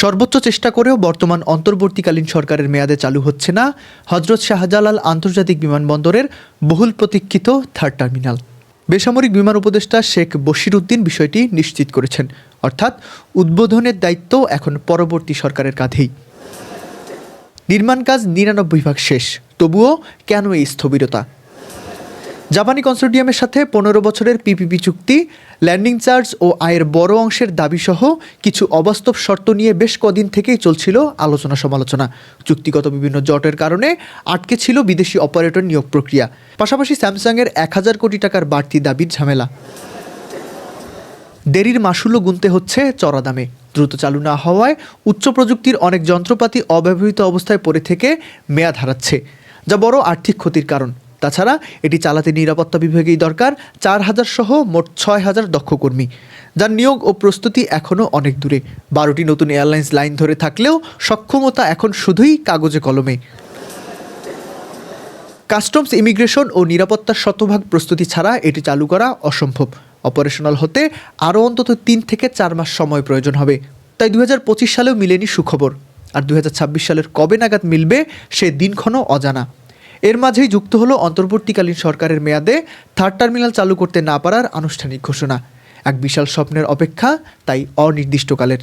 সর্বোচ্চ চেষ্টা করেও বর্তমান অন্তর্বর্তীকালীন সরকারের মেয়াদে চালু হচ্ছে না হজরত শাহজালাল আন্তর্জাতিক বিমানবন্দরের বহুল প্রতীক্ষিত থার্ড টার্মিনাল। বেসামরিক বিমান উপদেষ্টা শেখ বশির উদ্দিন বিষয়টি নিশ্চিত করেছেন, অর্থাৎ উদ্বোধনের দায়িত্ব এখন পরবর্তী সরকারের কাঁধেই। নির্মাণ কাজ ৯৯% শেষ, তবুও কেন এই স্থবিরতা? জাপানি কনসোর্টিয়ামের সাথে ১৫ বছরের পিপিপি চুক্তি, ল্যান্ডিং চার্জ ও আয়ের বড় অংশের দাবিসহ কিছু অবাস্তব শর্ত নিয়ে বেশ কদিন থেকেই চলছিল আলোচনা সমালোচনা। চুক্তিগত বিভিন্ন জটের কারণে আটকে ছিল বিদেশি অপারেটর নিয়োগ প্রক্রিয়া, পাশাপাশি স্যামসাংয়ের ১,০০০ কোটি টাকার বাড়তি দাবির ঝামেলা। দেরির মাশুলও গুনতে হচ্ছে চড়া দামে। দ্রুত চালু না হওয়ায় উচ্চ প্রযুক্তির অনেক যন্ত্রপাতি অব্যবহৃত অবস্থায় পড়ে থেকে মেয়াদ হারাচ্ছে, যা বড় আর্থিক ক্ষতির কারণ। তাছাড়া এটি চালাতে নিরাপত্তা বিভাগেই দরকার ৪,০০০ সহ মোট ৬,০০০ দক্ষ কর্মী, যার নিয়োগ ও প্রস্তুতি এখনও অনেক দূরে। ১২টি নতুন এয়ারলাইন্স লাইন ধরে থাকলেও সক্ষমতা এখন শুধুই কাগজে কলমে। কাস্টমস, ইমিগ্রেশন ও নিরাপত্তার শতভাগ প্রস্তুতি ছাড়া এটি চালু করা অসম্ভব। অপারেশনাল হতে আরও অন্তত ৩ থেকে ৪ মাস সময় প্রয়োজন হবে। তাই ২০২৫ সালেও মিলেনি সুখবর, আর ২০২৬ সালের কবে নাগাদ মিলবে সে দিনক্ষণও অজানা। এর মাঝেই যুক্ত হলো অন্তর্বর্তীকালীন সরকারের মেয়াদে থার্ড টার্মিনাল চালু করতে না পারার আনুষ্ঠানিক ঘোষণা। এক বিশাল স্বপ্নের অপেক্ষা তাই অনির্দিষ্টকালের।